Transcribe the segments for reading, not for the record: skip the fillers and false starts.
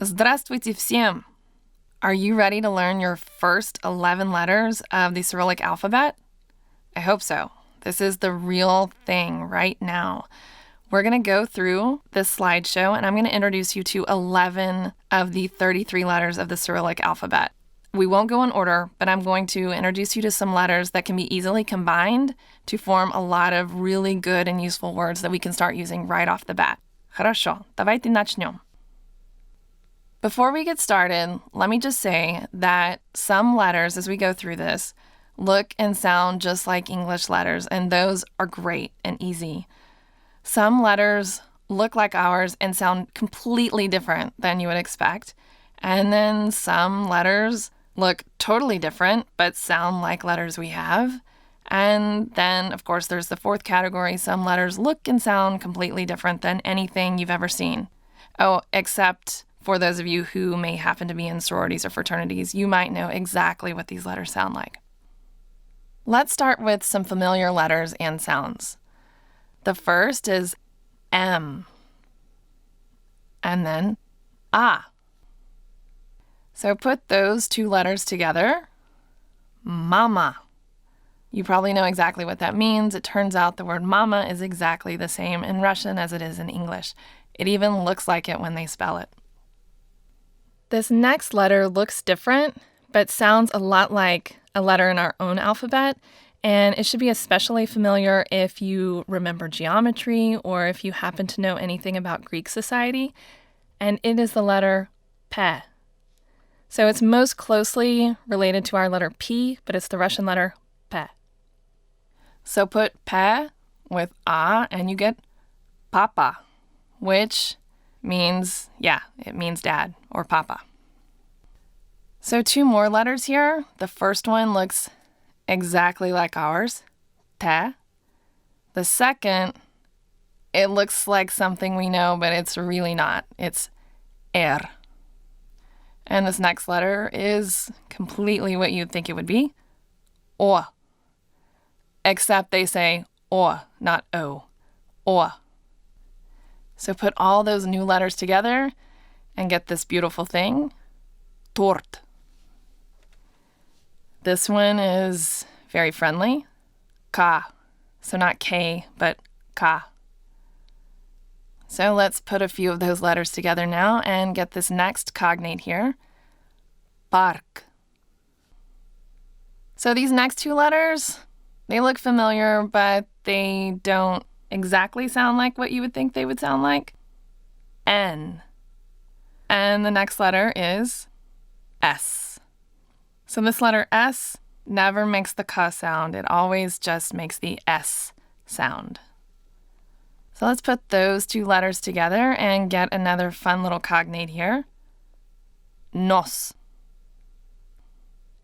Здравствуйте всем! Are you ready to learn your first 11 letters of the Cyrillic alphabet? I hope so. This is the real thing right now. We're going to go through this slideshow, and I'm going to introduce you to 11 of the 33 letters of the Cyrillic alphabet. We won't go in order, but I'm going to introduce you to some letters that can be easily combined to form a lot of really good and useful words that we can start using right off the bat. Хорошо, давайте начнем. Before we get started, let me just say that some letters, as we go through this, look and sound just like English letters, and those are great and easy. Some letters look like ours and sound completely different than you would expect, and then some letters look totally different but sound like letters we have. And then, of course, there's the fourth category. Some letters look and sound completely different than anything you've ever seen. Oh, except for those of you who may happen to be in sororities or fraternities, you might know exactly what these letters sound like. Let's start with some familiar letters and sounds. The first is M, and then A. So put those two letters together, mama. You probably know exactly what that means. It turns out the word mama is exactly the same in Russian as it is in English. It even looks like it when they spell it. This next letter looks different, but sounds a lot like a letter in our own alphabet, and it should be especially familiar if you remember geometry or if you happen to know anything about Greek society, and it is the letter P. So it's most closely related to our letter P, but it's the Russian letter P. So put P with A, and you get papa, which means, it means dad or papa. So two more letters here. The first one looks exactly like ours, T. The second, it looks like something we know, but it's really not. It's R. And this next letter is completely what you'd think it would be, O. Except they say O, not O. O. So put all those new letters together and get this beautiful thing, tort. This one is very friendly, Ka. So not K, but Ka. So let's put a few of those letters together now and get this next cognate here, park. So these next two letters, they look familiar, but they don't exactly sound like what you would think they would sound like. N. And the next letter is S. So this letter S never makes the K sound. It always just makes the S sound. So let's put those two letters together and get another fun little cognate here. Nos.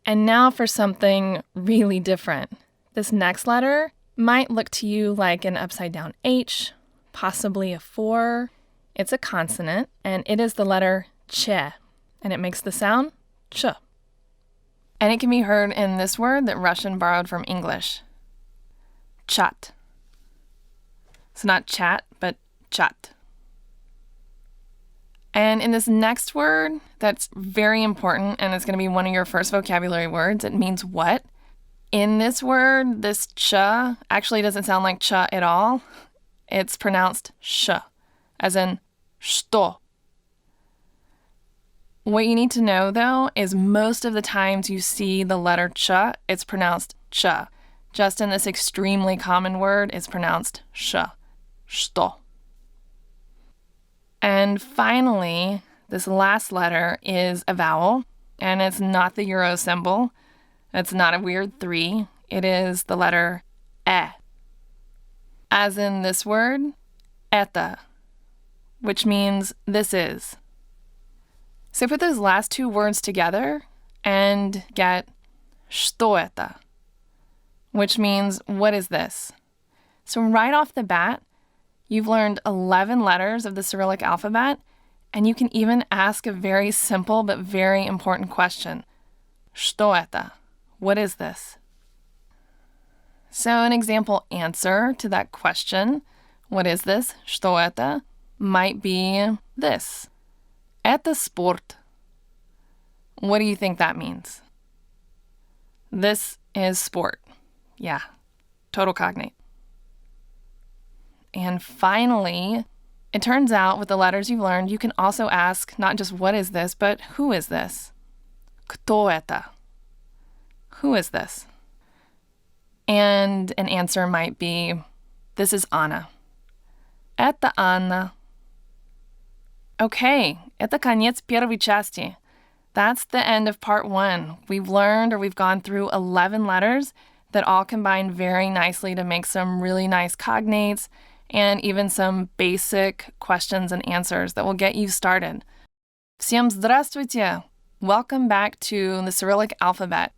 And now for something really different. This next letter might look to you like an upside-down H, possibly a 4. It's a consonant, and it is the letter Ch, and it makes the sound Ch. And it can be heard in this word that Russian borrowed from English, chat. So not chat, but chat. And in this next word, that's very important, and it's going to be one of your first vocabulary words. It means what? In this word, this ch actually doesn't sound like ch at all. It's pronounced sh, as in что. What you need to know, though, is most of the times you see the letter ch, it's pronounced ch. Just in this extremely common word, it's pronounced sh, что. And finally, this last letter is a vowel, and it's not the euro symbol. It's not a weird 3. It is the letter E. As in this word, это, which means this is. So put those last two words together and get что это, which means what is this? So right off the bat, you've learned 11 letters of the Cyrillic alphabet, and you can even ask a very simple but very important question. Что это? What is this? So an example answer to that question, what is this, что это, might be this. Это sport. What do you think that means? This is sport. Yeah, total cognate. And finally, it turns out with the letters you've learned, you can also ask not just what is this, but who is this? Кто это? Who is this? And an answer might be, this is Anna. Это Анна. Okay, это конец первой части. That's the end of part 1. We've learned or we've gone through 11 letters that all combine very nicely to make some really nice cognates and even some basic questions and answers that will get you started. Всем здравствуйте! Welcome back to the Cyrillic alphabet.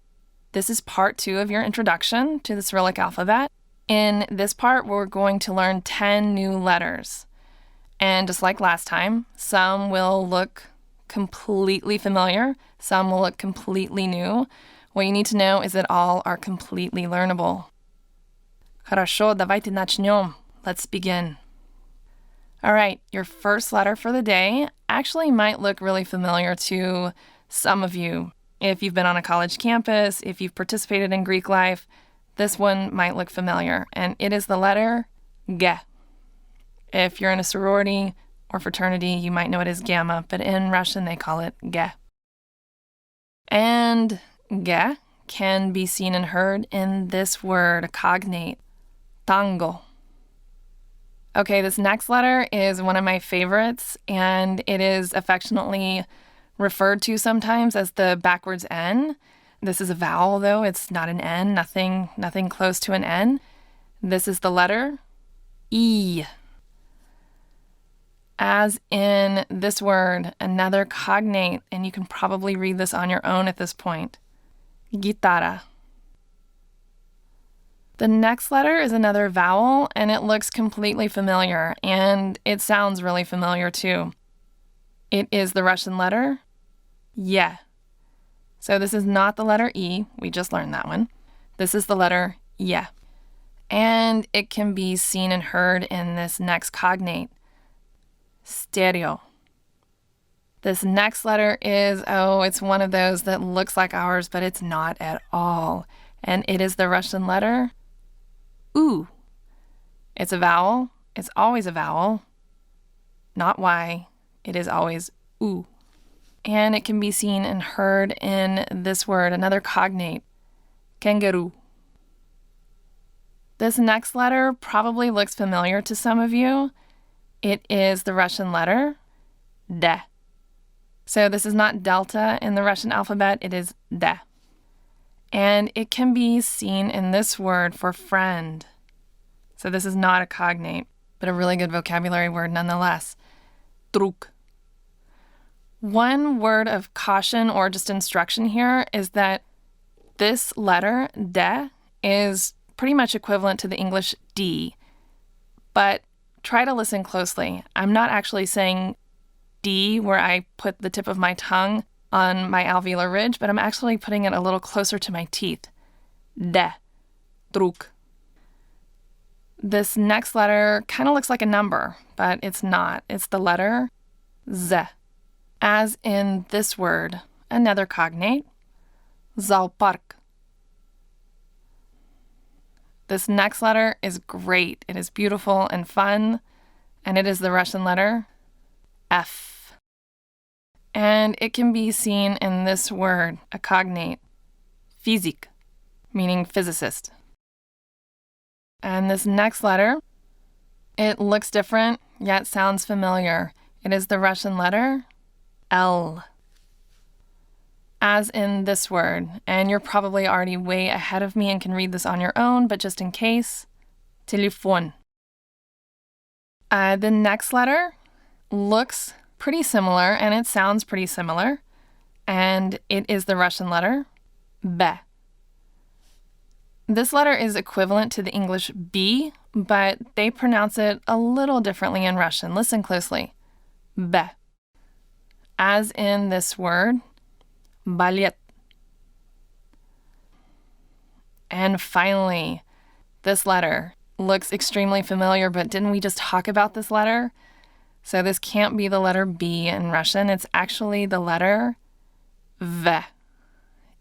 This is part 2 of your introduction to the Cyrillic alphabet. In this part, we're going to learn 10 new letters. And just like last time, some will look completely familiar, some will look completely new. What you need to know is that all are completely learnable. Хорошо, давайте начнем. Let's begin. All right, your first letter for the day actually might look really familiar to some of you. If you've been on a college campus, if you've participated in Greek life, this one might look familiar, and it is the letter G. If you're in a sorority or fraternity, you might know it as gamma, but in Russian they call it G. And G can be seen and heard in this word, a cognate, tango. Okay, this next letter is one of my favorites, and it is affectionately referred to sometimes as the backwards N. This is a vowel, though. It's not an N, nothing close to an N. This is the letter E. As in this word, another cognate, and you can probably read this on your own at this point. Guitarra. The next letter is another vowel, and it looks completely familiar, and it sounds really familiar too. It is the Russian letter Ye. So this is not the letter E. We just learned that one. This is the letter Ye. And it can be seen and heard in this next cognate, stereo. This next letter is, it's one of those that looks like ours, but it's not at all. And it is the Russian letter U. It's a vowel. It's always a vowel. Not Y. It is always U. And it can be seen and heard in this word, another cognate, kangaroo. This next letter probably looks familiar to some of you. It is the Russian letter D. So this is not delta in the Russian alphabet, it is D. And it can be seen in this word for friend. So this is not a cognate, but a really good vocabulary word nonetheless. Druk. One word of caution or just instruction here is that this letter, D, is pretty much equivalent to the English D. But try to listen closely. I'm not actually saying D where I put the tip of my tongue on my alveolar ridge, but I'm actually putting it a little closer to my teeth. D. Druk. This next letter kind of looks like a number, but it's not. It's the letter Z. As in this word, another cognate, zoopark. This next letter is great. It is beautiful and fun, and it is the Russian letter F. And it can be seen in this word, a cognate, fizik, meaning physicist. And this next letter, it looks different, yet sounds familiar. It is the Russian letter L. As in this word, and you're probably already way ahead of me and can read this on your own, but just in case, телефон. The next letter looks pretty similar, and it sounds pretty similar, and it is the Russian letter B. This letter is equivalent to the English B, but they pronounce it a little differently in Russian. Listen closely. B. As in this word, ballet. And finally, this letter looks extremely familiar, but didn't we just talk about this letter? So this can't be the letter B in Russian. It's actually the letter V.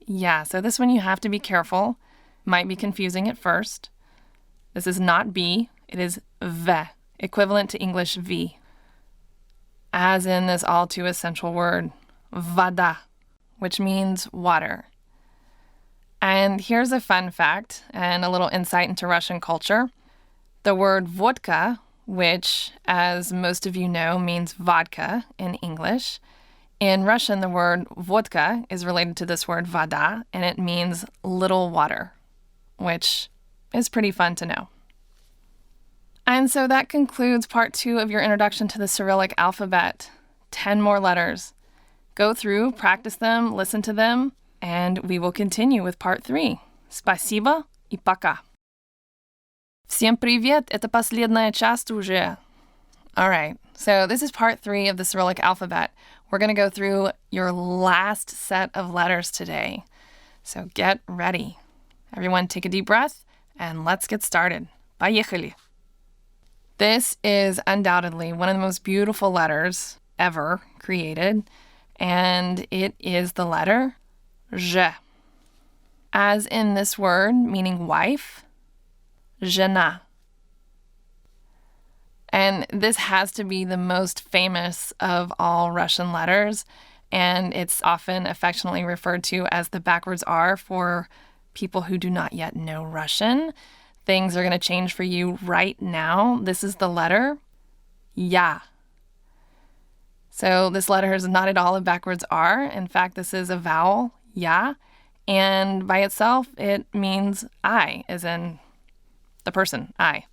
Yeah, so this one you have to be careful. Might be confusing at first. This is not B, it is V, equivalent to English V. As in this all too essential word, voda, which means water. And here's a fun fact and a little insight into Russian culture. The word vodka, which, as most of you know, means vodka in English. In Russian, the word vodka is related to this word voda, and it means little water, which is pretty fun to know. And so that concludes part 2 of your introduction to the Cyrillic alphabet. 10 more letters. Go through, practice them, listen to them, and we will continue with part 3. Спасибо и пока. Всем привет, это последняя часть уже. All right, so this is part 3 of the Cyrillic alphabet. We're going to go through your last set of letters today. So get ready. Everyone take a deep breath and let's get started. Поехали. This is undoubtedly one of the most beautiful letters ever created, and it is the letter J. As in this word meaning wife, жена. And this has to be the most famous of all Russian letters, and it's often affectionately referred to as the backwards R for people who do not yet know Russian. Things are going to change for you right now. This is the letter Ya. So this letter is not at all a backwards R. In fact, this is a vowel, Ya, and by itself, it means I, as in the person, I,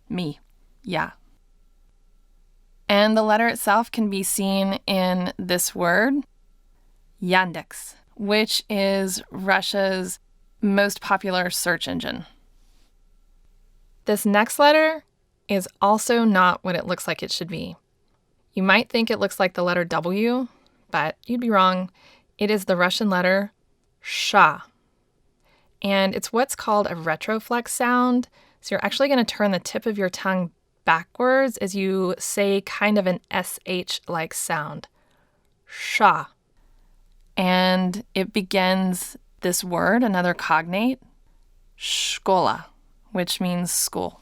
me, Ya. And the letter itself can be seen in this word, Yandex, which is Russia's most popular search engine. This next letter is also not what it looks like it should be. You might think it looks like the letter W, but you'd be wrong. It is the Russian letter Sha. And it's what's called a retroflex sound. So you're actually going to turn the tip of your tongue backwards as you say kind of an SH-like sound. Sha. And it begins this word, another cognate, shkola, which means school.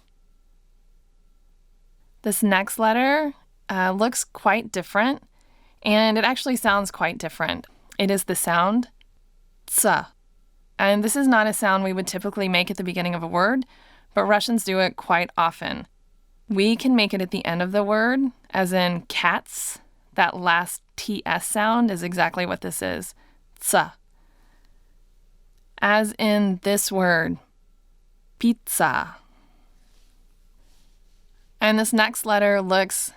This next letter looks quite different, and it actually sounds quite different. It is the sound ts. And this is not a sound we would typically make at the beginning of a word, but Russians do it quite often. We can make it at the end of the word, as in cats. That last TS sound is exactly what this is, ts. As in this word, pizza. And this next letter looks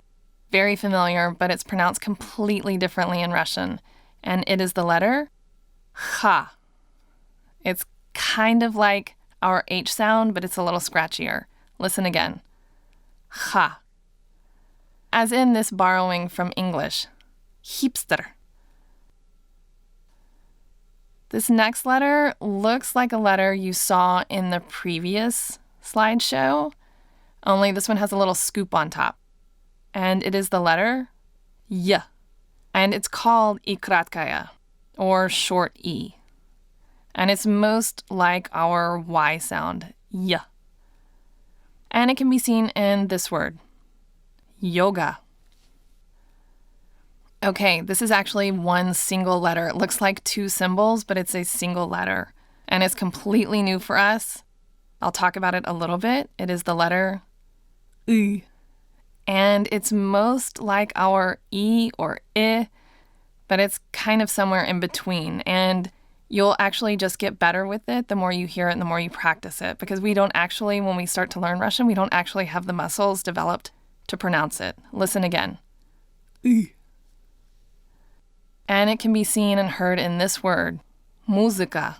very familiar, but it's pronounced completely differently in Russian. And it is the letter H. It's kind of like our H sound, but it's a little scratchier. Listen again. H. As in this borrowing from English, hipster. This next letter looks like a letter you saw in the previous slideshow, only this one has a little scoop on top. And it is the letter Y. And it's called ikratkaya, or short E. And it's most like our Y sound, Y. And it can be seen in this word, yoga. Okay, this is actually one single letter. It looks like two symbols, but it's a single letter. And it's completely new for us. I'll talk about it a little bit. It is the letter U. And it's most like our E or I, but it's kind of somewhere in between. And you'll actually just get better with it the more you hear it and the more you practice it. Because we don't actually, when we start to learn Russian, we don't actually have the muscles developed to pronounce it. Listen again. U. And it can be seen and heard in this word, muzika.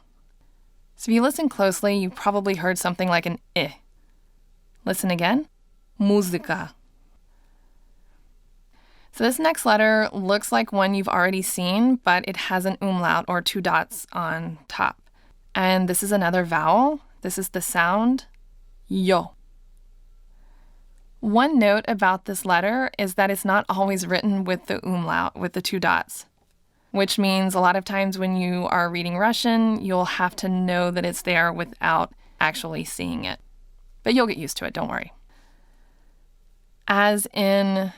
So if you listen closely, you probably heard something like an I. Listen again. Muzika. So this next letter looks like one you've already seen, but it has an umlaut or two dots on top. And this is another vowel. This is the sound yo. One note about this letter is that it's not always written with the umlaut, with the 2 dots, which means a lot of times when you are reading Russian, you'll have to know that it's there without actually seeing it. But you'll get used to it, don't worry. As in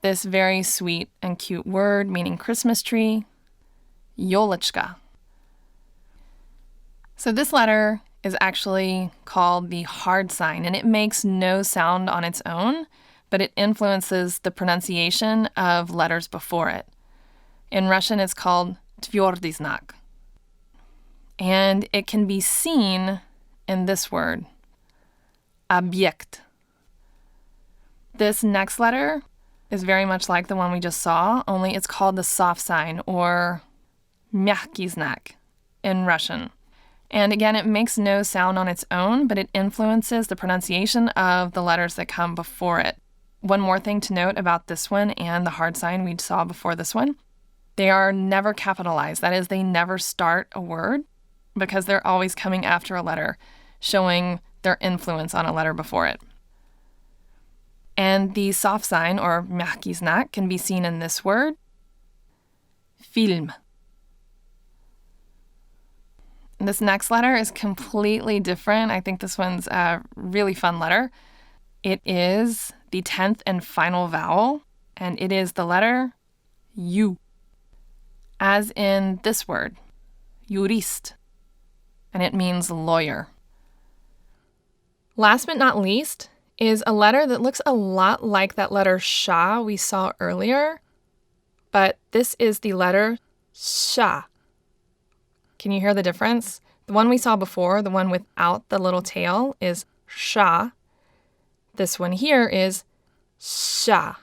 this very sweet and cute word meaning Christmas tree, yolочка. So this letter is actually called the hard sign, and it makes no sound on its own, but it influences the pronunciation of letters before it. In Russian, it's called tвердый знак. And it can be seen in this word, объект. This next letter is very much like the one we just saw, only it's called the soft sign, or мягкий знак in Russian. And again, it makes no sound on its own, but it influences the pronunciation of the letters that come before it. One more thing to note about this one and the hard sign we saw before this one. They are never capitalized. That is, they never start a word because they're always coming after a letter, showing their influence on a letter before it. And the soft sign, or мягкий знак, can be seen in this word, film. This next letter is completely different. I think this one's a really fun letter. It is the 10th and final vowel, and it is the letter U, as in this word, jurist, and it means lawyer. Last but not least is a letter that looks a lot like that letter sha we saw earlier, but this is the letter sha. Can you hear the difference? The one we saw before, the one without the little tail, is sha. This one here is sha.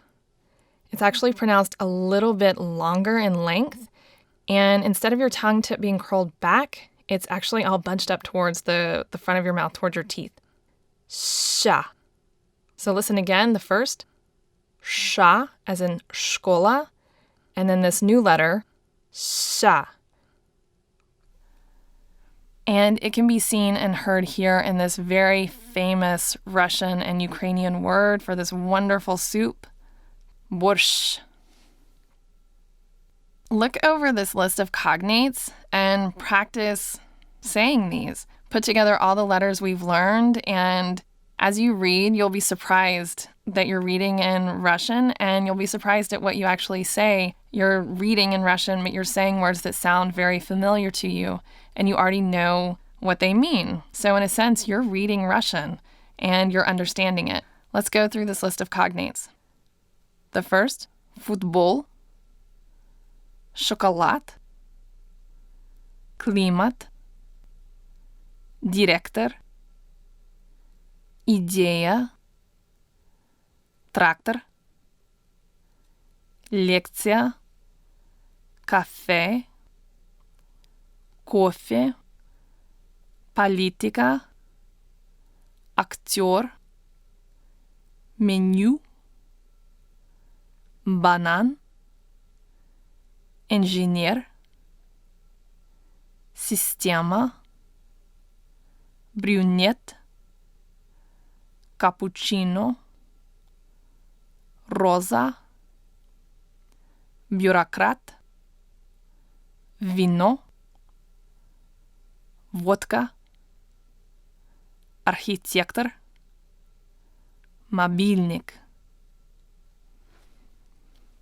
It's actually pronounced a little bit longer in length, and instead of your tongue tip being curled back, it's actually all bunched up towards the front of your mouth, towards your teeth. Sha. So listen again, the first, sha, as in школа, and then this new letter, sha. And it can be seen and heard here in this very famous Russian and Ukrainian word for this wonderful soup, borscht. Look over this list of cognates and practice saying these. Put together all the letters we've learned, and as you read, you'll be surprised that you're reading in Russian, and you'll be surprised at what you actually say. You're reading in Russian, but you're saying words that sound very familiar to you, and you already know what they mean. So in a sense, you're reading Russian, and you're understanding it. Let's go through this list of cognates. The first, футбол, шоколад, климат, директор, идея, трактор, лекция, кафе, кофе, политика, актер, меню, банан, инженер, система, брюнет, капучино, роза, бюрократ, вино, водка, архитектор, мобильник.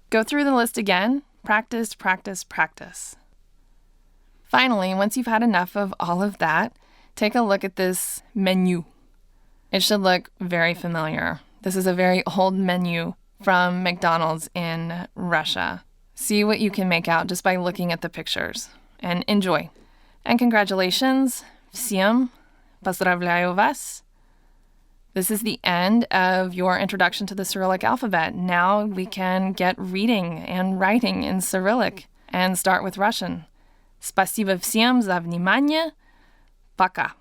Go through the list again. Practice, practice, practice. Finally, once you've had enough of all of that, take a look at this menu. It should look very familiar. This is a very old menu from McDonald's in Russia. See what you can make out just by looking at the pictures. And enjoy. And congratulations. Всем поздравляю вас. This is the end of your introduction to the Cyrillic alphabet. Now we can get reading and writing in Cyrillic and start with Russian. Спасибо всем за внимание. Пока.